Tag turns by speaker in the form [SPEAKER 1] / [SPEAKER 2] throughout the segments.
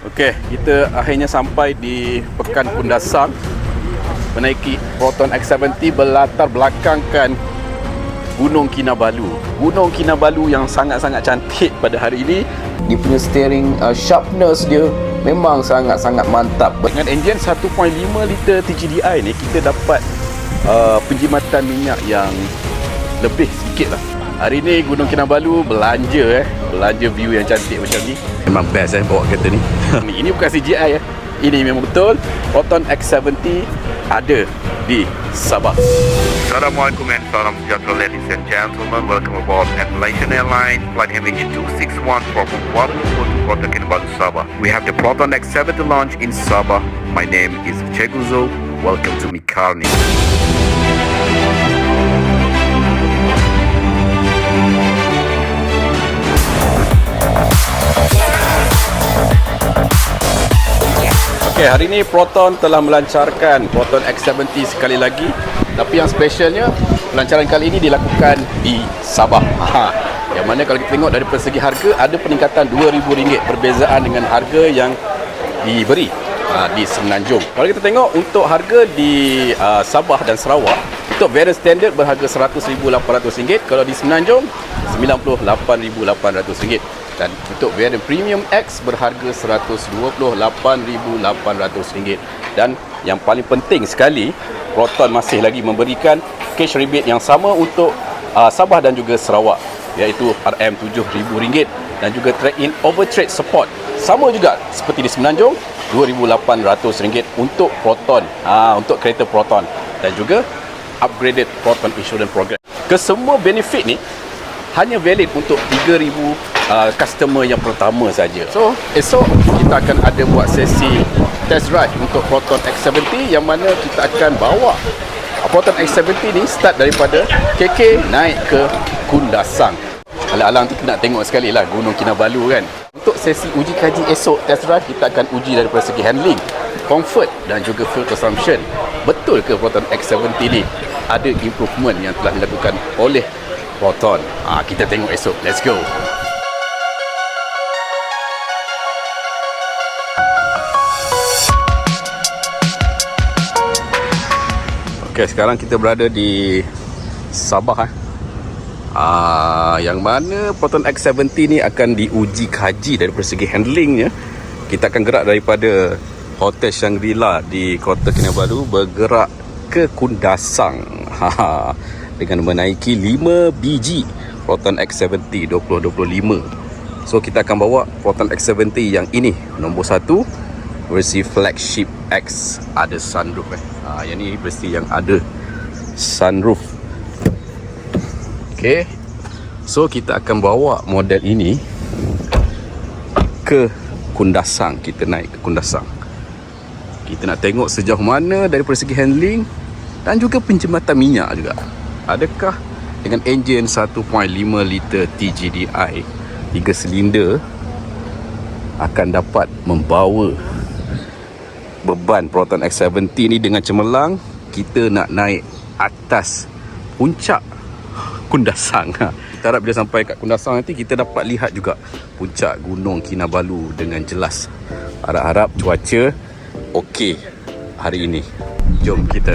[SPEAKER 1] Okey, kita akhirnya sampai di Pekan Kundasang, menaiki Proton X70 berlatar belakangkan Gunung Kinabalu. Gunung Kinabalu yang sangat-sangat cantik pada hari ini. Dia punya steering sharpness dia memang sangat-sangat mantap. Dengan enjin 1.5 liter TGDI ni, kita dapat penjimatan minyak yang lebih sedikit lah. Hari ni Gunung Kinabalu belanja view yang cantik macam ni. Memang best bawa kereta ni. Ini bukan CGI Ini memang betul Proton X70 ada di Sabah.
[SPEAKER 2] Assalamualaikum and salam sejahtera, ladies and gentlemen. Welcome aboard at Malaysian Airlines flight MH261 from Kuala Lumpur to Kota Kinabalu, Sabah. We have the Proton X70 launch in Sabah. My name is Cikgu Zul. Welcome to Mikarni.
[SPEAKER 1] Okey, hari ini Proton telah melancarkan Proton X70 sekali lagi. Tapi yang specialnya, pelancaran kali ini dilakukan di Sabah. Yang mana kalau kita tengok dari segi harga, ada peningkatan RM2,000 perbezaan dengan harga yang diberi di Semenanjung. Kalau kita tengok untuk harga di Sabah dan Sarawak, untuk variant standard berharga RM100,800, kalau di Semenanjung RM98,800. Dan untuk variant Premium X berharga RM128,800. Dan yang paling penting sekali, Proton masih lagi memberikan cash rebate yang sama untuk Sabah dan juga Sarawak, iaitu RM7,000, dan juga trade-in overtrade support sama juga seperti di Semenanjung, RM2,800 untuk Proton, untuk kereta Proton, dan juga upgraded Proton Insurance Program. Kesemua benefit ni hanya valid untuk 3,000 customer yang pertama saja. So, esok kita akan ada buat sesi test drive untuk Proton X70, yang mana kita akan bawa Proton X70 ni start daripada KK naik ke Kundasang. Alang-alang tu nak tengok sekali lah Gunung Kinabalu kan. Untuk sesi uji kaji esok test drive, kita akan uji daripada segi handling, comfort dan juga fuel consumption. Betul ke Proton X70 ni ada improvement yang telah dilakukan oleh Proton? Kita tengok esok. Let's go. Okay, sekarang kita berada di Sabah yang mana Proton X70 ni akan diuji kaji daripada segi handlingnya. Kita akan gerak daripada Hotel Shangri-La di Kota Kinabalu bergerak ke Kundasang dengan menaiki 5 biji Proton X70 2025. So kita akan bawa Proton X70 yang ini, nombor 1, versi flagship X, ada sunroof yang ni versi yang ada sunroof. Okay, so kita akan bawa model ini ke Kundasang. Kita naik ke Kundasang. Kita nak tengok sejauh mana daripada segi handling dan juga penjimatan minyak juga. Adakah dengan enjin 1.5 liter TGDI 3 silinder akan dapat membawa beban Proton X70 ni dengan cemerlang. Kita nak naik atas puncak Kundasang. Kita harap bila sampai kat Kundasang nanti kita dapat lihat juga puncak Gunung Kinabalu dengan jelas. Harap-harap cuaca okey hari ini. Jom kita.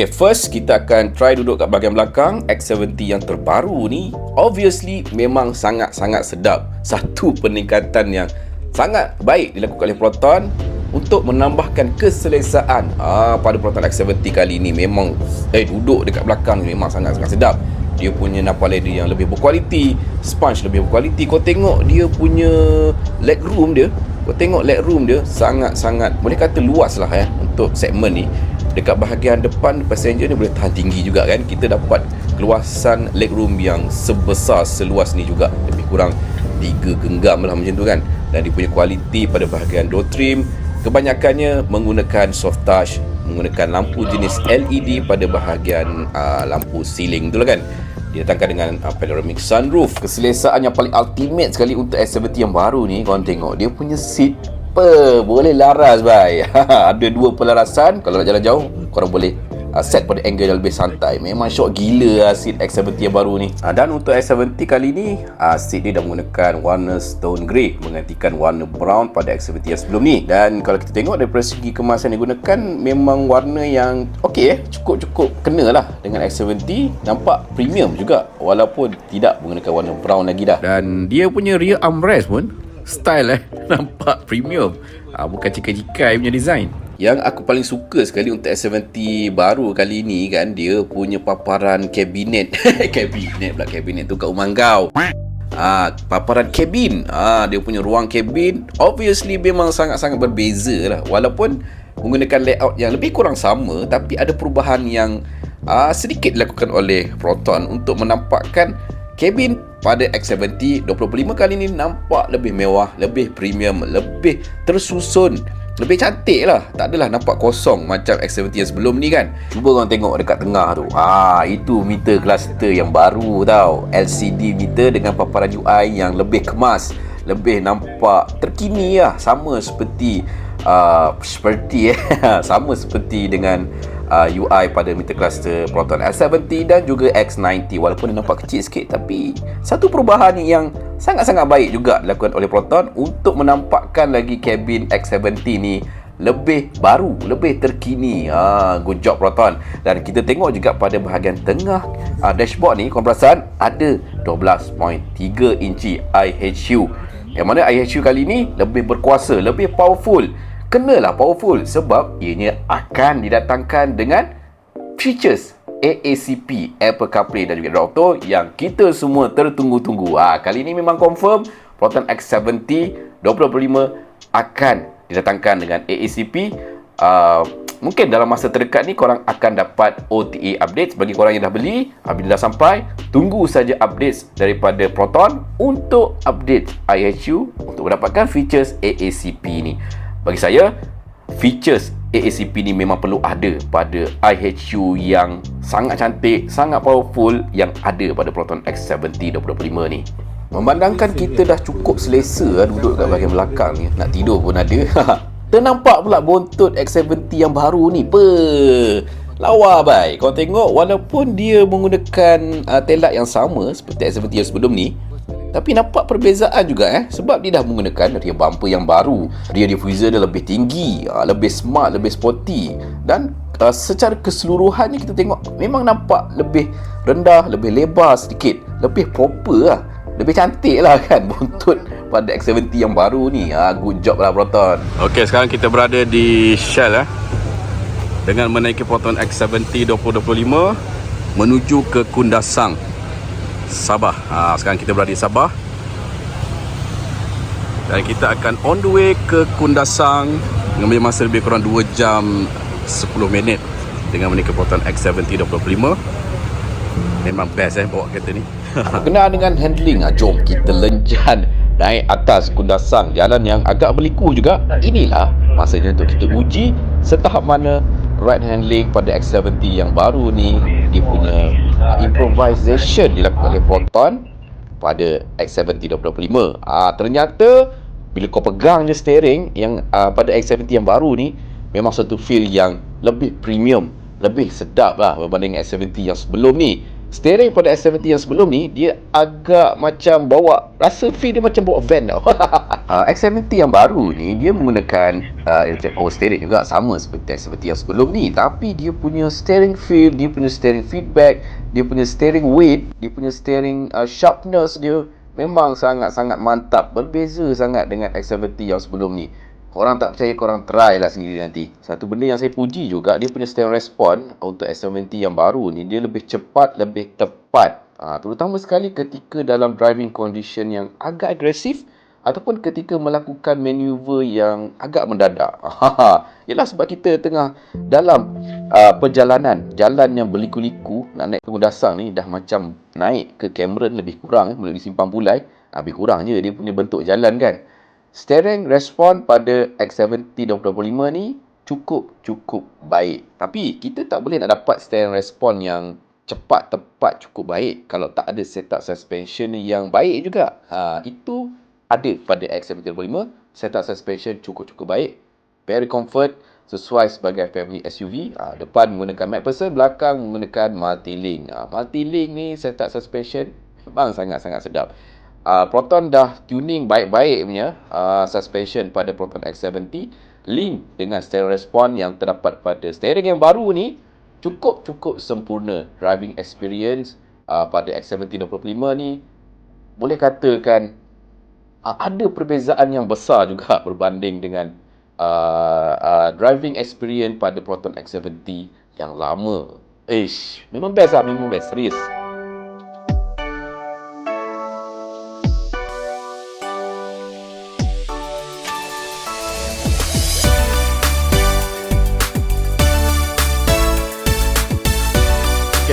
[SPEAKER 1] Okay, first kita akan try duduk kat bahagian belakang. X70 yang terbaru ni obviously memang sangat-sangat sedap. Satu peningkatan yang sangat baik dilakukan oleh Proton untuk menambahkan keselesaan pada Proton X70 kali ni. Memang duduk dekat belakang memang sangat-sangat sedap. Dia punya napal leather yang lebih berkualiti, sponge lebih berkualiti. Kau tengok dia punya legroom dia, sangat-sangat boleh kata luas lah untuk segmen ni. Dekat bahagian depan passenger ni boleh tahan tinggi juga kan. Kita dapat keluasan legroom yang sebesar seluas ni juga, lebih kurang 3 genggam lah macam tu kan. Dan dia punya kualiti pada bahagian door trim kebanyakannya menggunakan soft touch, menggunakan lampu jenis LED pada bahagian lampu ceiling tu lah kan. Didatangkan dengan panoramic sunroof. Keselesaan yang paling ultimate sekali untuk X70 yang baru ni, korang tengok dia punya seat boleh laras bhai. Ada dua pelarasan. Kalau nak jalan jauh, korang boleh set pada angle yang lebih santai. Memang syok gila seat X70 yang baru ni. Dan untuk X70 kali ni, seat dia dah menggunakan warna stone grey menggantikan warna brown pada X70 yang sebelum ni. Dan kalau kita tengok dari segi kemasan yang digunakan, memang warna yang cukup kena lah dengan X70. Nampak premium juga walaupun tidak menggunakan warna brown lagi dah. Dan dia punya rear armrest pun style nampak premium. Bukan cikai-cikai punya design. Yang aku paling suka sekali untuk S70 baru kali ni kan, dia punya paparan kabinet. Kabinet tu kat rumah kau. Paparan kabin. Dia punya ruang kabin obviously memang sangat-sangat berbeza lah. Walaupun menggunakan layout yang lebih kurang sama, tapi ada perubahan yang sedikit dilakukan oleh Proton untuk menampakkan kabin pada X70 25 kali ni nampak lebih mewah, lebih premium, lebih tersusun, lebih cantik lah. Tak adalah nampak kosong macam X70 yang sebelum ni kan. Cuba korang tengok dekat tengah tu. Itu meter cluster yang baru tau. LCD meter dengan paparan UI yang lebih kemas, lebih nampak terkini lah. Sama seperti sama seperti dengan UI pada meter cluster Proton X70 dan juga X90. Walaupun dia nampak kecil sikit, tapi satu perubahan yang sangat-sangat baik juga dilakukan oleh Proton untuk menampakkan lagi kabin X70 ni lebih baru, lebih terkini. Good job Proton. Dan kita tengok juga pada bahagian tengah dashboard ni, korang perasan ada 12.3 inci IHU. Yang mana IHU kali ni lebih berkuasa, lebih powerful. Kenalah powerful sebab ianya akan didatangkan dengan features AACP, Apple CarPlay dan juga Android Auto yang kita semua tertunggu-tunggu. Kali ini memang confirm Proton X70 2025 akan didatangkan dengan AACP. Mungkin dalam masa terdekat ni korang akan dapat OTA update. Bagi korang yang dah beli, bila dah sampai, tunggu saja update daripada Proton untuk update IHU untuk mendapatkan features AACP ni. Bagi saya, features AACP ni memang perlu ada pada IHU yang sangat cantik, sangat powerful yang ada pada Proton X70 2025 ni. Memandangkan kita dah cukup selesa duduk kat bahagian belakang ni, nak tidur pun ada. Ternampak pula bontot X70 yang baru ni. Lawa bai. Kau tengok, walaupun dia menggunakan taillight yang sama seperti X70 yang sebelum ni, tapi nampak perbezaan juga sebab dia dah menggunakan rear bumper yang baru. Rear diffuser dia lebih tinggi, lebih smart, lebih sporty. Dan secara keseluruhannya kita tengok memang nampak lebih rendah, lebih lebar sedikit, lebih proper lah. Lebih cantik lah kan bontot pada X70 yang baru ni. Good job lah Proton. Okey, sekarang kita berada di Shell dengan menaiki Proton X70 2025 menuju ke Kundasang, Sabah. Sekarang kita berada di Sabah dan kita akan on the way ke Kundasang dengan masa lebih kurang 2 jam 10 minit dengan menaiki Proton X70 2025. Memang best bawa kereta ni. Berkenaan dengan handling, jom kita lenjan naik atas Kundasang, jalan yang agak berliku juga. Inilah masanya untuk kita uji setahap mana ride handling pada X70 yang baru ni. Dia punya improvisation dilakukan oleh Proton pada X70 2025. Ternyata bila kau pegang je steering yang pada X70 yang baru ni, memang satu feel yang lebih premium, lebih sedap lah berbanding X70 yang sebelum ni. Steering pada S70 yang sebelum ni, dia agak macam bawa, rasa feel dia macam bawa van tau. X70 yang baru ni, dia menggunakan electric power steering juga, sama seperti S70 yang sebelum ni. Tapi dia punya steering feel, dia punya steering feedback, dia punya steering weight, dia punya steering sharpness dia memang sangat-sangat mantap. Berbeza sangat dengan X70 yang sebelum ni. Korang tak percaya, korang try lah sendiri nanti. Satu benda yang saya puji juga, dia punya steering response untuk S70 yang baru ni, dia lebih cepat, lebih tepat. Terutama sekali ketika dalam driving condition yang agak agresif ataupun ketika melakukan maneuver yang agak mendadak. Ialah sebab kita tengah dalam perjalanan, jalan yang berliku-liku, nak naik ke Kundasang ni dah macam naik ke Cameron lebih kurang, melalui Simpang Pulai. Lebih kurang je dia punya bentuk jalan kan. Steering respon pada X70 2025 ni cukup baik. Tapi kita tak boleh nak dapat steering respon yang cepat, tepat, cukup baik. Kalau tak ada setup suspension yang baik juga. Itu ada pada X735. Setup suspension cukup-cukup baik. Very comfort, sesuai sebagai family SUV. Depan menggunakan MacPherson, belakang menggunakan Multilink. Multilink ni setup suspension memang sangat-sangat sedap. Proton dah tuning baik-baik punya suspension pada Proton X70. Link dengan steering response yang terdapat pada steering yang baru ni cukup sempurna. Driving experience pada X7025 ni boleh katakan ada perbezaan yang besar juga berbanding dengan driving experience pada Proton X70 yang lama. Memang best lah, memang best, serius.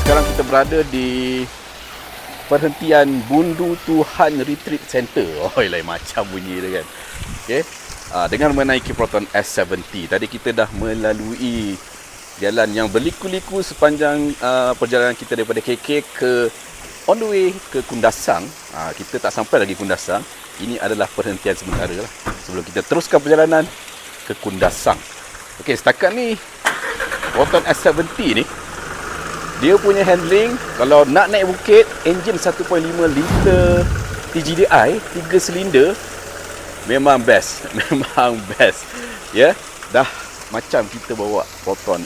[SPEAKER 1] Sekarang kita berada di perhentian Bundu Tuhan Retreat Center. Lain macam bunyi dia kan. Dengan menaiki Proton S70. Tadi kita dah melalui jalan yang berliku-liku sepanjang perjalanan kita daripada KK ke on the way ke Kundasang. Kita tak sampai lagi Kundasang. Ini adalah perhentian sementara lah, sebelum kita teruskan perjalanan ke Kundasang. Setakat ni Proton S70 ni dia punya handling, kalau nak naik bukit, enjin 1.5 liter TGDI 3 silinder memang best. Memang best. Dah macam kita bawa Proton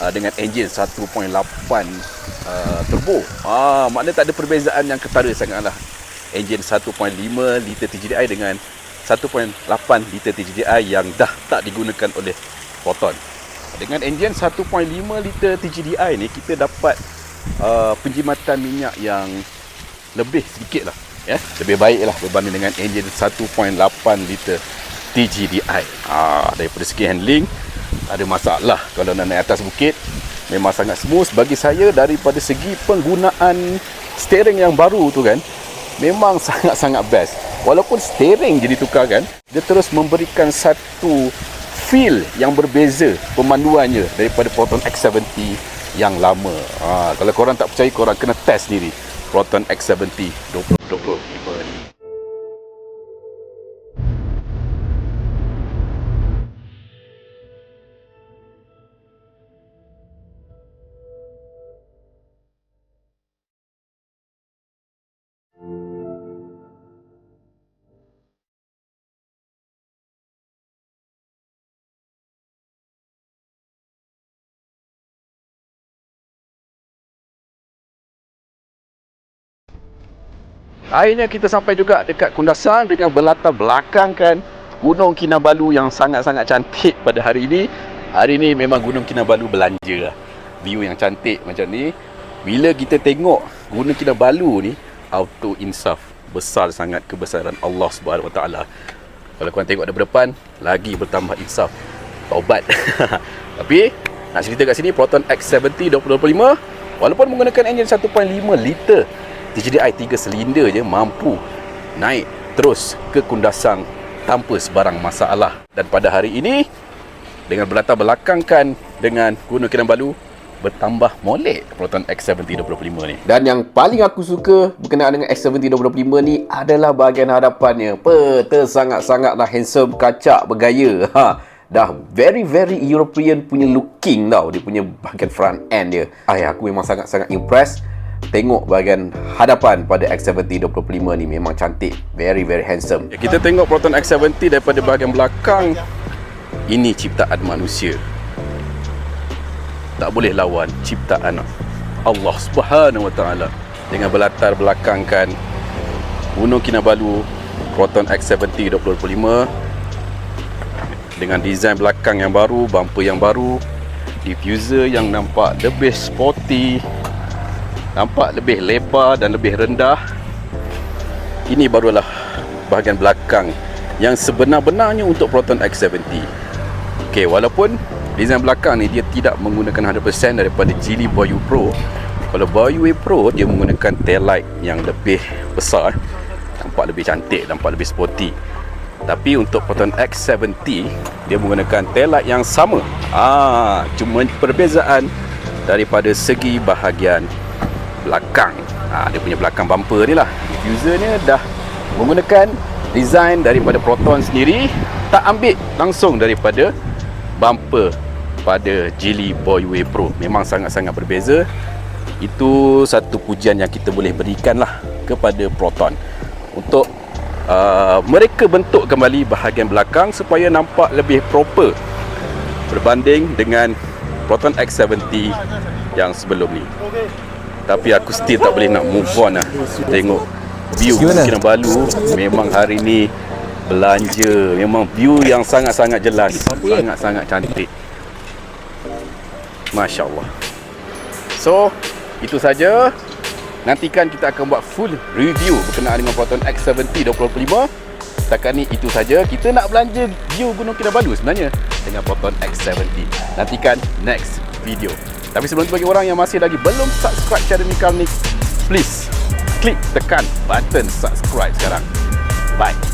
[SPEAKER 1] dengan enjin 1.8 turbo. Maknanya tak ada perbezaan yang ketara sangatlah. Enjin 1.5 liter TGDI dengan 1.8 liter TGDI yang dah tak digunakan oleh Proton. Dengan enjin 1.5 liter TGDI ni, kita dapat penjimatan minyak yang lebih sedikit lah. Lebih baik lah berbanding dengan enjin 1.8 liter TGDI. Daripada segi handling, ada masalah. Kalau nak naik atas bukit, memang sangat smooth. Bagi saya, daripada segi penggunaan steering yang baru tu kan, memang sangat-sangat best. Walaupun steering je ditukarkan, dia terus memberikan satu feel yang berbeza pemanduannya daripada Proton X70 yang lama. Kalau korang tak percaya, korang kena test sendiri Proton X70 2025 ni. Akhirnya kita sampai juga dekat Kundasang dengan berlatar belakangkan Gunung Kinabalu yang sangat-sangat cantik pada hari ini. Hari ini memang Gunung Kinabalu belanja lah. View yang cantik macam ni. Bila kita tengok Gunung Kinabalu ni, auto insaf. Besar sangat kebesaran Allah SWT. Kalau korang tengok daripada depan, lagi bertambah insaf. Taubat. Tapi nak cerita kat sini, Proton X70 2025 walaupun menggunakan enjin 1.5 liter TGDI 3 silinder je, mampu naik terus ke Kundasang tanpa sebarang masalah. Dan pada hari ini, dengan berlatar belakangkan dengan Gunung Kinabalu, bertambah molek Proton X70 2025 ni. Dan yang paling aku suka berkenaan dengan X70 2025 ni adalah bahagian hadapannya. Sangat-sangatlah handsome, kacak, bergaya. Dah very European punya looking tau, dia punya bahagian front end dia. Aku memang sangat-sangat impressed. Tengok bahagian hadapan pada X70 2025 ni, memang cantik, very handsome. Kita tengok Proton X70 daripada bahagian belakang. Ini ciptaan manusia, tak boleh lawan ciptaan Allah Subhanahu Wa Taala. Dengan berlatar belakangkan Gunung Kinabalu, Proton X70 2025 dengan desain belakang yang baru, bumper yang baru, diffuser yang nampak lebih sporty, nampak lebih lebar dan lebih rendah. Ini barulah bahagian belakang yang sebenar-benarnya untuk Proton X70. Walaupun desain belakang ni dia tidak menggunakan 100% daripada Geely Boyue Pro. Kalau Boyue Pro, dia menggunakan tail light yang lebih besar, nampak lebih cantik, nampak lebih sporty. Tapi untuk Proton X70, dia menggunakan tail light yang sama. Cuma perbezaan daripada segi bahagian belakang. Dia punya belakang bumper ni lah. Diffuser ni dah menggunakan design daripada Proton sendiri, tak ambil langsung daripada bumper pada Geely Boyway Pro. Memang sangat-sangat berbeza. Itu satu pujian yang kita boleh berikan lah kepada Proton untuk mereka bentuk kembali bahagian belakang supaya nampak lebih proper berbanding dengan Proton X70 yang sebelum ni. Tapi aku still tak boleh nak move on lah. Tengok view Gunung Kinabalu memang hari ni belanja. Memang view yang sangat-sangat jelas, sangat-sangat cantik. Masya Allah. So, itu saja. Nantikan kita akan buat full review berkenaan dengan Proton X70 2025. Setakat ni itu saja. Kita nak belanja view Gunung Kinabalu sebenarnya dengan Proton X70. Nantikan next video. Tapi sebelum tu, bagi orang yang masih lagi belum subscribe channel Car Nix, please klik tekan button subscribe sekarang. Bye.